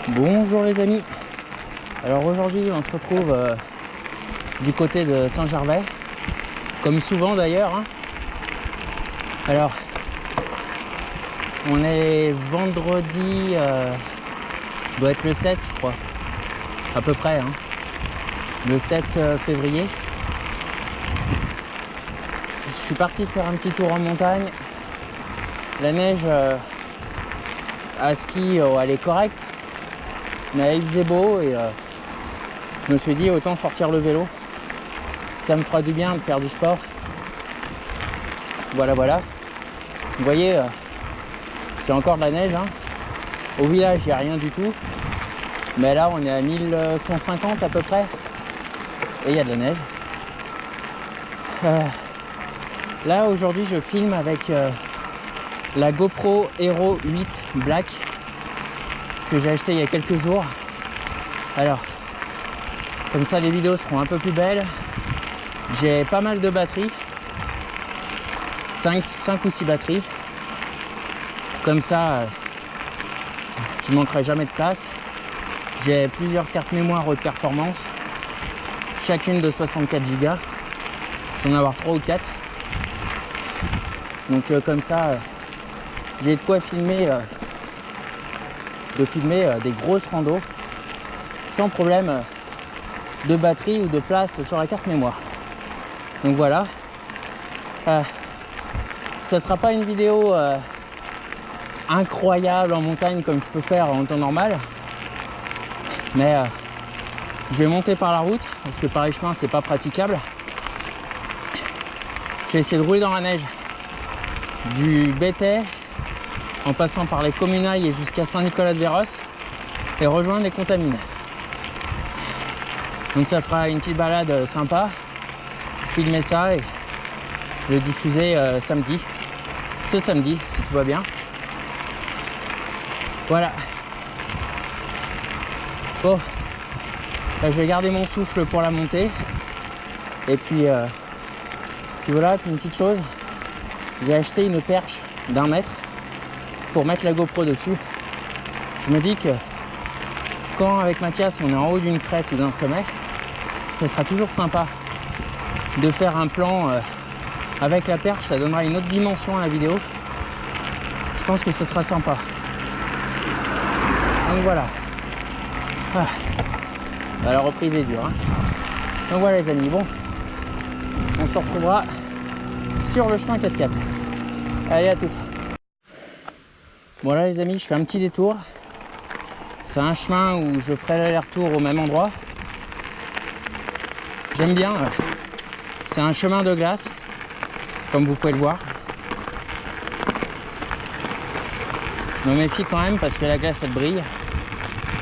Bonjour les amis. Alors aujourd'hui on se retrouve du côté de Saint-Gervais, comme souvent d'ailleurs, hein. Alors on est vendredi, doit être le 7 je crois, à peu près, hein. Le 7 février. Je suis parti faire un petit tour en montagne. La neige à ski, elle est correcte. Mais il faisait beau et je me suis dit autant sortir le vélo. Ça me fera du bien de faire du sport. Voilà. Vous voyez, il y a encore de la neige, hein. Au village, il n'y a rien du tout. Mais là, on est à 1150 à peu près. Et il y a de la neige. Là, aujourd'hui, je filme avec la GoPro Hero 8 Black que j'ai acheté il y a quelques jours. Alors, comme ça les vidéos seront un peu plus belles. J'ai pas mal de batteries, 5 ou 6 batteries. Comme ça, je manquerai jamais de place. J'ai plusieurs cartes mémoire haute performance, chacune de 64 Go. Je vais en avoir 3 ou 4. Donc comme ça, j'ai de quoi filmer des grosses randos sans problème de batterie ou de place sur la carte mémoire. Donc voilà, ça sera pas une vidéo incroyable en montagne comme je peux faire en temps normal, mais je vais monter par la route parce que par les chemins c'est pas praticable. Je vais essayer de rouler dans la neige du Bétais en passant par les Communailles et jusqu'à Saint-Nicolas-de-Véros et rejoindre les Contamines. Donc ça fera une petite balade sympa, filmer ça et le diffuser ce samedi si tout va bien. Voilà. Bon, là, je vais garder mon souffle pour la montée et puis voilà. Puis une petite chose, j'ai acheté une perche d'1 mètre pour mettre la GoPro dessus. Je me dis que quand avec Mathias on est en haut d'une crête ou d'un sommet, ça sera toujours sympa de faire un plan avec la perche. Ça donnera une autre dimension à la vidéo. Je pense que ce sera sympa. Donc voilà. La reprise est dure, hein. Donc voilà les amis, bon, on se retrouvera sur le chemin 4x4. Allez, à toutes. Bon là les amis, je fais un petit détour. C'est un chemin où je ferai l'aller-retour au même endroit. J'aime bien. C'est un chemin de glace, comme vous pouvez le voir. Je me méfie quand même parce que la glace elle brille.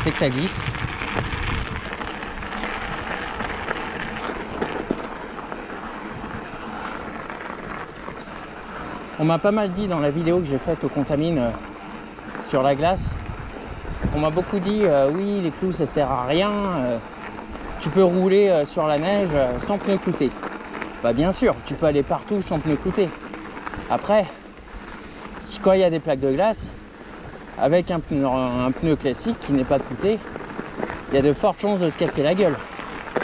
C'est que ça glisse. On m'a pas mal dit dans la vidéo que j'ai faite aux Contamines sur la glace. On m'a beaucoup dit oui, les clous ça sert à rien, tu peux rouler sur la neige sans pneus cloutés. Bah bien sûr, tu peux aller partout sans pneus cloutés. Après, quand il y a des plaques de glace, avec un pneu classique qui n'est pas clouté, il y a de fortes chances de se casser la gueule.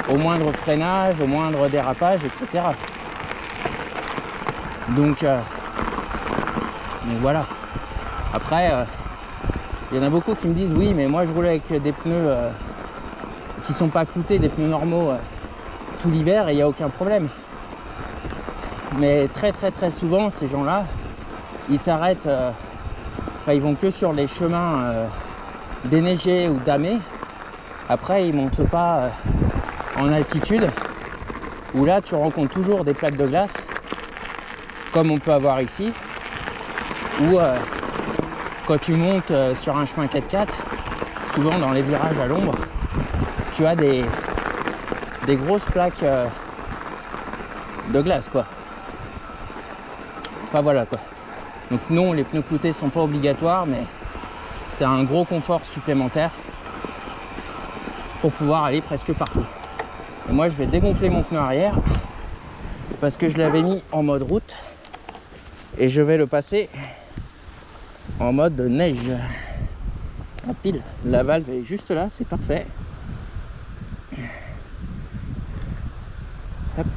Au moindre freinage, au moindre dérapage, etc. Donc voilà. Après, il y en a beaucoup qui me disent oui, mais moi je roule avec des pneus qui sont pas cloutés, des pneus normaux tout l'hiver et il n'y a aucun problème. Mais très souvent, ces gens-là, ils s'arrêtent, ils vont que sur les chemins déneigés ou damés. Après, ils montent pas en altitude, où là, tu rencontres toujours des plaques de glace, comme on peut avoir ici, ou quand tu montes sur un chemin 4x4, souvent dans les virages à l'ombre, tu as des grosses plaques de glace, quoi. Enfin voilà, quoi. Donc non, les pneus cloutés sont pas obligatoires, mais c'est un gros confort supplémentaire pour pouvoir aller presque partout. Et moi, je vais dégonfler mon pneu arrière parce que je l'avais mis en mode route et je vais le passer en mode neige. Ah, pile, la valve est juste là, c'est parfait. Hop.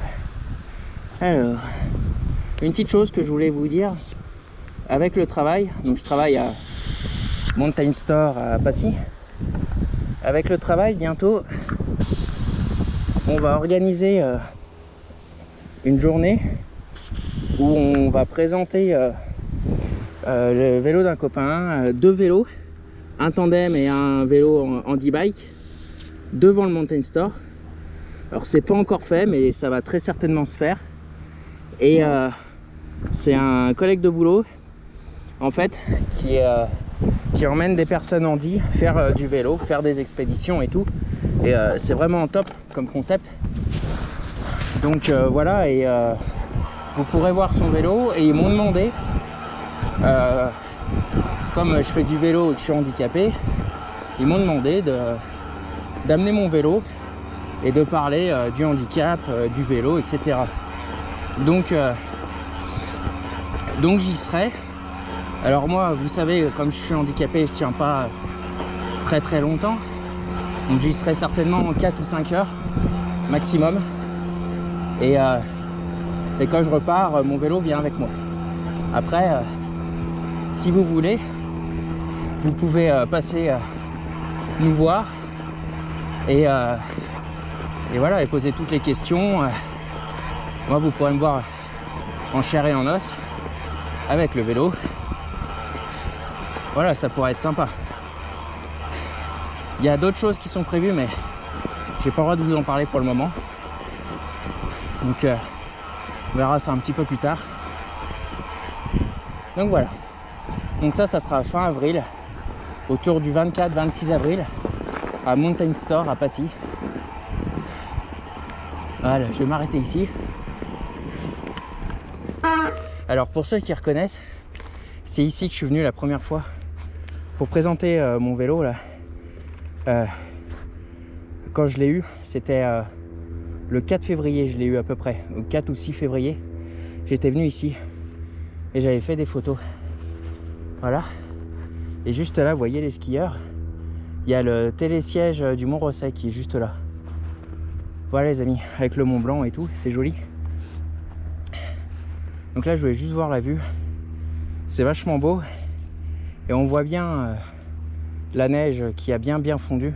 Alors, une petite chose que je voulais vous dire avec le travail. Donc je travaille à Mountain Store à Passy. Avec le travail, bientôt, on va organiser une journée où on va présenter le vélo d'un copain, 2 vélos, un tandem et un vélo en e-bike devant le Mountain Store. Alors c'est pas encore fait, mais ça va très certainement se faire. Et c'est un collègue de boulot en fait qui emmène des personnes handi faire du vélo, faire des expéditions et tout. Et c'est vraiment top comme concept. Donc voilà, et vous pourrez voir son vélo. Et ils m'ont demandé, comme je fais du vélo et que je suis handicapé, ils m'ont demandé d'amener mon vélo et de parler du handicap, du vélo, etc. Donc j'y serai. Alors moi, vous savez, comme je suis handicapé, je tiens pas très longtemps. Donc j'y serai certainement en 4 ou 5 heures maximum. Et quand je repars, mon vélo vient avec moi. Après, si vous voulez, vous pouvez passer nous voir et voilà, et poser toutes les questions. Moi, vous pourrez me voir en chair et en os avec le vélo. Voilà, ça pourrait être sympa. Il y a d'autres choses qui sont prévues, mais j'ai pas le droit de vous en parler pour le moment. Donc on verra ça un petit peu plus tard. Donc voilà. Donc ça sera fin avril, autour du 24-26 avril, à Mountain Store à Passy. Voilà, je vais m'arrêter ici. Alors pour ceux qui reconnaissent, c'est ici que je suis venu la première fois pour présenter mon vélo là. Quand je l'ai eu, c'était le 4 février, je l'ai eu à peu près, au 4 ou 6 février. J'étais venu ici et j'avais fait des photos. Voilà. Et juste là, vous voyez les skieurs. Il y a le télésiège du Mont Rosset qui est juste là. Voilà les amis, avec le Mont Blanc et tout, c'est joli. Donc là, je voulais juste voir la vue. C'est vachement beau. Et on voit bien la neige qui a bien fondu.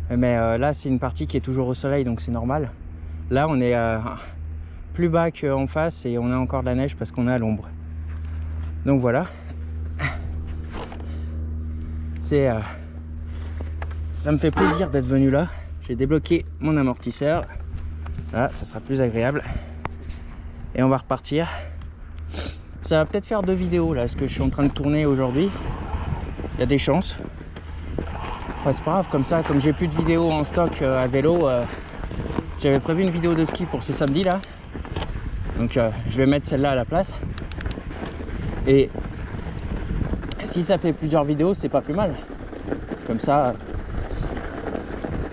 Mais là, c'est une partie qui est toujours au soleil, donc c'est normal. Là, on est plus bas qu'en face et on a encore de la neige parce qu'on est à l'ombre. Donc voilà. Ça me fait plaisir d'être venu là. J'ai débloqué mon amortisseur. Voilà, ça sera plus agréable. Et on va repartir. Ça va peut-être faire 2 vidéos là, ce que je suis en train de tourner aujourd'hui. Il y a des chances. Ouais, c'est pas grave, comme ça, comme j'ai plus de vidéos en stock à vélo, j'avais prévu une vidéo de ski pour ce samedi là. Donc je vais mettre celle-là à la place. Et si ça fait plusieurs vidéos, c'est pas plus mal. Comme ça,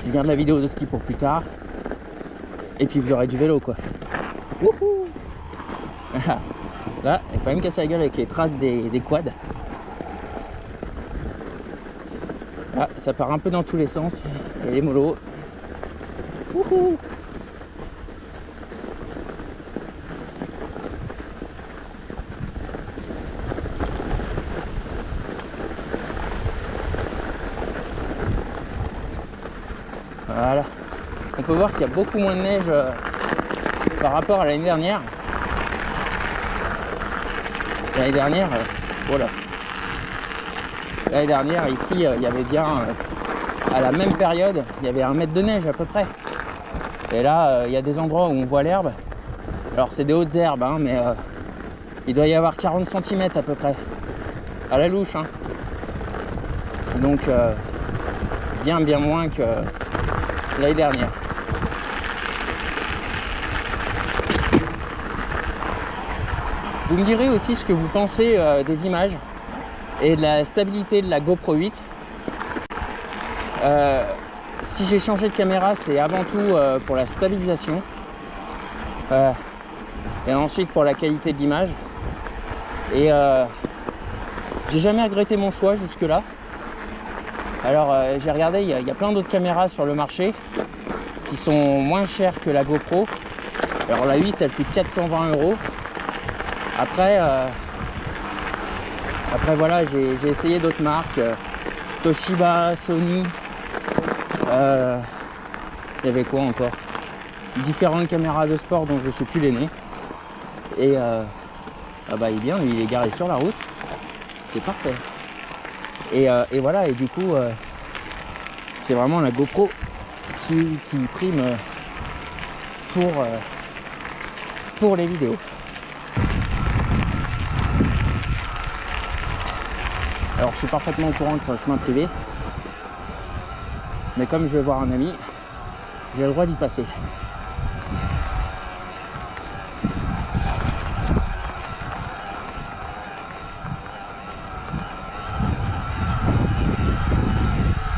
je garde la vidéo de ski pour plus tard. Et puis vous aurez du vélo quoi. Wouhou. Là, il faut même casser la gueule avec les traces des quads. Là, ça part un peu dans tous les sens. Et les molos. Wouhou. Voilà. On peut voir qu'il y a beaucoup moins de neige par rapport à l'année dernière. L'année dernière, voilà. L'année dernière, ici, il y avait bien, à la même période, il y avait 1 mètre de neige à peu près. Et là, il y a des endroits où on voit l'herbe. Alors, c'est des hautes herbes, hein, mais il doit y avoir 40 cm à peu près. À la louche, hein. Donc, bien moins que l'année dernière. Vous me direz aussi ce que vous pensez des images et de la stabilité de la GoPro 8. Si j'ai changé de caméra, c'est avant tout pour la stabilisation et ensuite pour la qualité de l'image. Et j'ai jamais regretté mon choix jusque là. Alors j'ai regardé, il y a plein d'autres caméras sur le marché qui sont moins chères que la GoPro. Alors la 8 elle coûte 420 €. Après voilà, j'ai essayé d'autres marques, Toshiba, Sony, il y avait quoi encore, différentes caméras de sport dont je ne sais plus les noms. Et ah bah il est bien, lui, il est garé sur la route, c'est parfait. Et voilà, et du coup c'est vraiment la GoPro qui prime pour les vidéos. Alors je suis parfaitement au courant que c'est un chemin privé, mais comme je vais voir un ami, j'ai le droit d'y passer.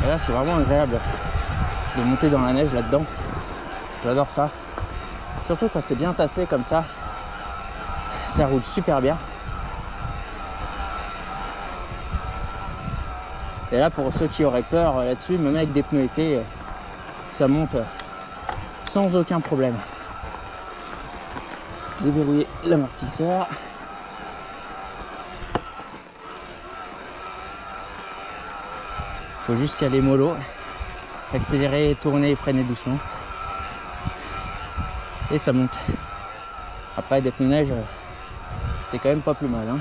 Et là c'est vraiment agréable de monter dans la neige là-dedans. J'adore ça. Surtout quand c'est bien tassé comme ça, ça roule super bien. Et là, pour ceux qui auraient peur là-dessus, même avec des pneus été, ça monte sans aucun problème. Déverrouiller l'amortisseur. Faut juste y aller mollo, accélérer, tourner et freiner doucement. Et ça monte. Après, des pneus neige, c'est quand même pas plus mal, hein.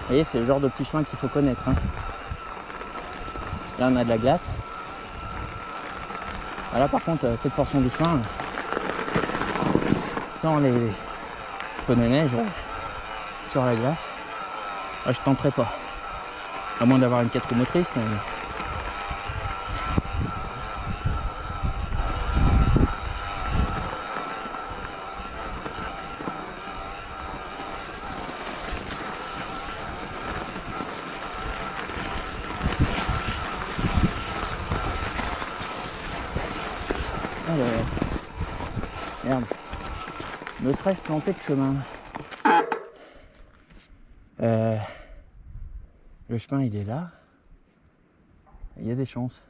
Vous voyez, c'est le genre de petit chemin qu'il faut connaître, hein. Là, on a de la glace. Là, par contre, cette portion du chemin, sans les pneus neige sur la glace, je tenterai pas. À moins d'avoir une 4 roues motrices, mais... Alors, merde, me serais-je planté de chemin? Le chemin il est là, il y a des chances.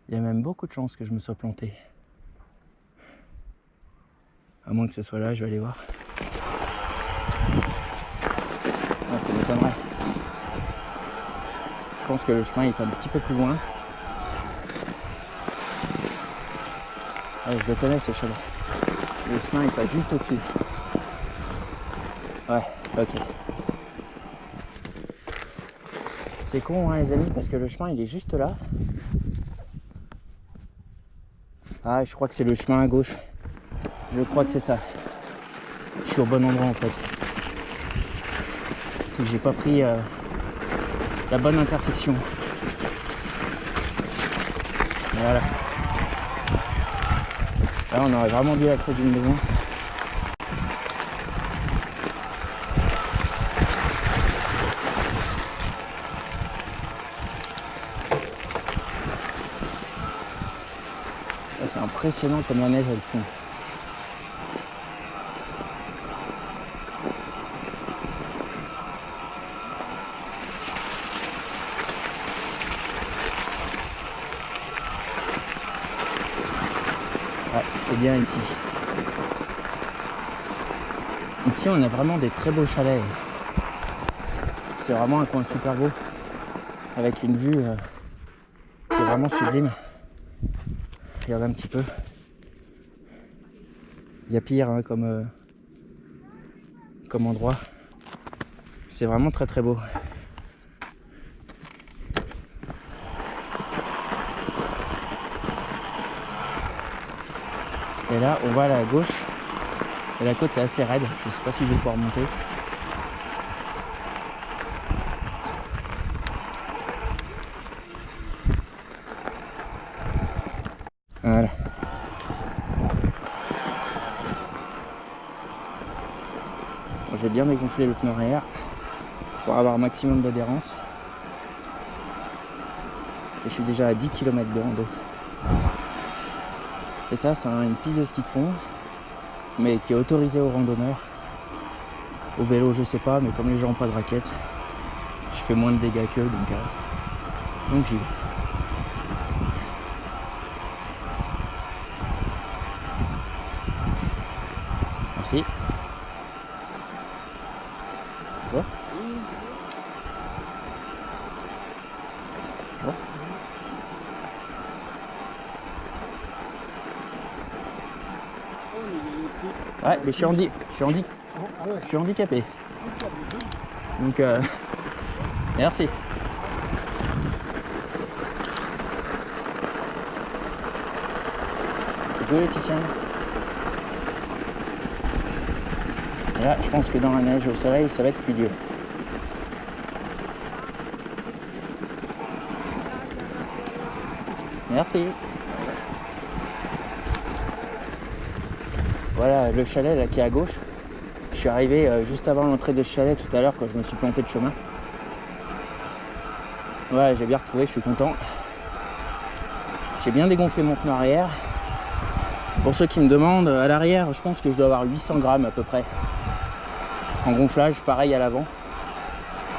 Il y a même beaucoup de chances que je me sois planté. À moins que ce soit là, je vais aller voir. Ah, ça m'étonnerait. Je pense que le chemin est un petit peu plus loin. Ouais, je le connais ce chemin. Le chemin il passe juste au-dessus. Ouais, ok. C'est con hein les amis, parce que le chemin il est juste là. Ah, je crois que c'est le chemin à gauche. Je crois que c'est ça. Je suis au bon endroit en fait. C'est que j'ai pas pris la bonne intersection. Voilà. Là on aurait vraiment dû l'accès d'une maison. C'est impressionnant comme la neige elle fond. Ouais, c'est bien ici. Ici on a vraiment des très beaux chalets. C'est vraiment un coin super beau. Avec une vue qui est vraiment sublime. Regarde un petit peu. Il y a pire hein, comme endroit. C'est vraiment très très beau. Et là on va à la gauche. Et la côte est assez raide. Je ne sais pas si je vais pouvoir monter. Voilà. Bon, j'ai bien dégonflé le pneu arrière pour avoir un maximum d'adhérence. Et je suis déjà à 10 km de rando. Et ça, c'est une piste de ski de fond, mais qui est autorisée aux randonneurs. Au vélo, je sais pas, mais comme les gens n'ont pas de raquettes, je fais moins de dégâts qu'eux, donc j'y vais. Merci. Bonjour. Bonjour. Ouais, mais je suis handicapé. Donc, merci. Deux Laetitia. Et là, je pense que dans la neige, au soleil, ça va être plus dur. Merci. Voilà le chalet là qui est à gauche. Je suis arrivé juste avant l'entrée de ce chalet tout à l'heure quand je me suis planté de chemin. Voilà, j'ai bien retrouvé, je suis content. J'ai bien dégonflé mon pneu arrière. Pour ceux qui me demandent, à l'arrière, je pense que je dois avoir 800 grammes à peu près. En gonflage, pareil à l'avant.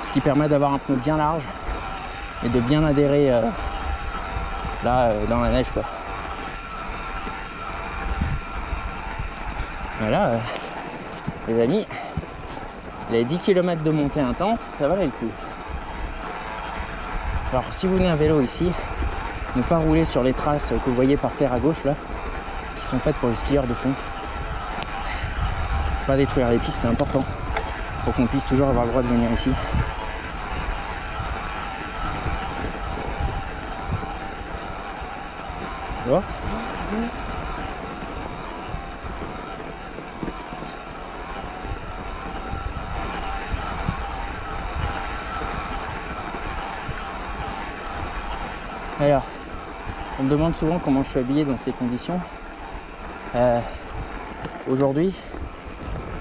Ce qui permet d'avoir un pneu bien large et de bien adhérer dans la neige quoi. Voilà, les amis, les 10 km de montée intense, ça valait le coup. Alors si vous venez à vélo ici, ne pas rouler sur les traces que vous voyez par terre à gauche là, qui sont faites pour les skieurs de fond. Pas détruire les pistes, c'est important pour qu'on puisse toujours avoir le droit de venir ici. Tu vois ? Alors, on me demande souvent comment je suis habillé dans ces conditions. Aujourd'hui,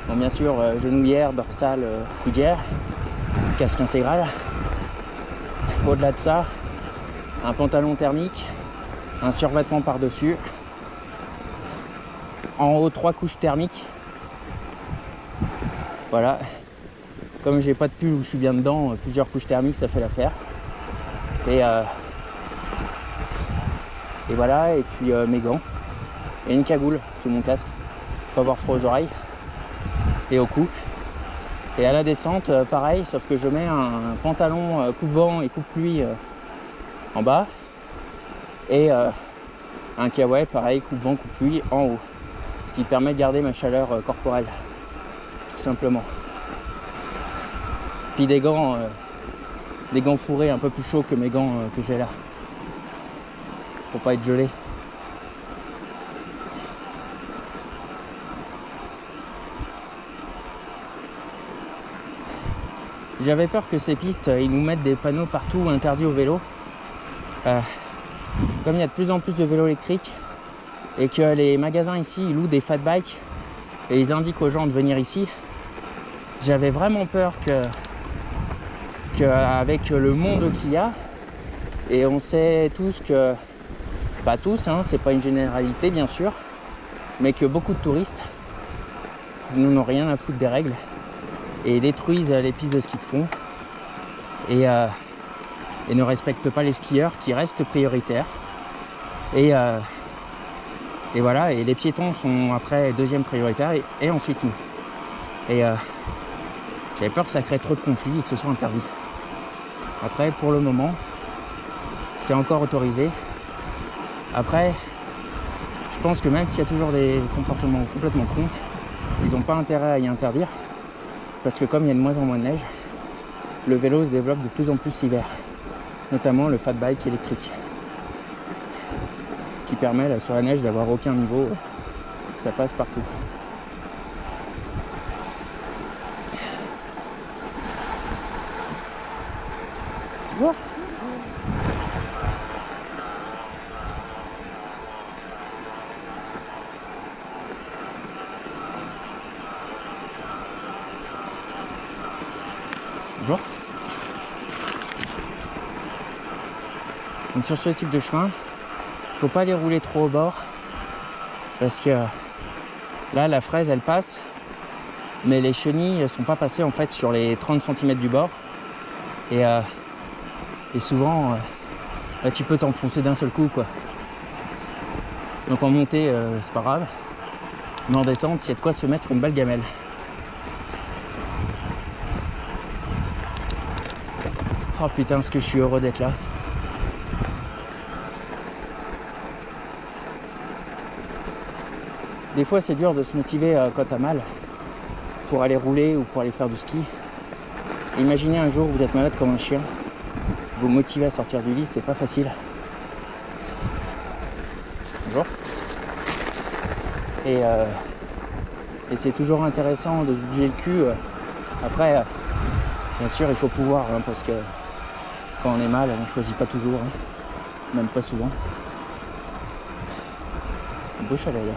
bon, bien sûr, genouillère, dorsale, coudière, casque intégral. Au-delà de ça, un pantalon thermique, un survêtement par-dessus. En haut, 3 couches thermiques. Voilà. Comme j'ai pas de pull où je suis bien dedans, plusieurs couches thermiques, ça fait l'affaire. Et voilà, et puis mes gants et une cagoule sous mon casque pour avoir froid aux oreilles et au cou. Et à la descente, pareil, sauf que je mets un pantalon coupe-vent et coupe-pluie en bas et un kawaii, pareil, coupe-vent, coupe-pluie en haut. Ce qui permet de garder ma chaleur corporelle, tout simplement. Puis des gants fourrés un peu plus chauds que mes gants que j'ai là. Pour pas être gelé. J'avais peur que ces pistes, ils nous mettent des panneaux partout interdits au vélo. Comme il y a de plus en plus de vélos électriques et que les magasins ici ils louent des fat bikes et ils indiquent aux gens de venir ici, j'avais vraiment peur que avec le monde qu'il y a, et on sait tous que pas tous, hein, c'est pas une généralité bien sûr, mais que beaucoup de touristes n'ont rien à foutre des règles et détruisent les pistes de ski de fond et ne respectent pas les skieurs qui restent prioritaires. Et voilà, et les piétons sont après deuxième prioritaire et ensuite nous. Et j'avais peur que ça crée trop de conflits et que ce soit interdit. Après, pour le moment, c'est encore autorisé. Après, je pense que même s'il y a toujours des comportements complètement cons, ils n'ont pas intérêt à y interdire. Parce que comme il y a de moins en moins de neige, le vélo se développe de plus en plus l'hiver. Notamment le fat bike électrique. Qui permet là, sur la neige d'avoir aucun niveau. Ça passe partout. Tu vois ? Bonjour. Donc sur ce type de chemin, faut pas les rouler trop au bord parce que là la fraise elle passe mais les chenilles sont pas passées en fait sur les 30 cm du bord. Et souvent, tu peux t'enfoncer d'un seul coup, quoi. Donc en montée, c'est pas grave. Mais en descente, il y a de quoi se mettre une belle gamelle. Oh putain, ce que je suis heureux d'être là. Des fois, c'est dur de se motiver quand t'as mal pour aller rouler ou pour aller faire du ski. Imaginez un jour, vous êtes malade comme un chien. Vous motivez à sortir du lit, c'est pas facile. Bonjour. Et c'est toujours intéressant de se bouger le cul. Après, bien sûr, il faut pouvoir, hein, parce que quand on est mal, on ne choisit pas toujours, hein, même pas souvent. Un beau chalet là.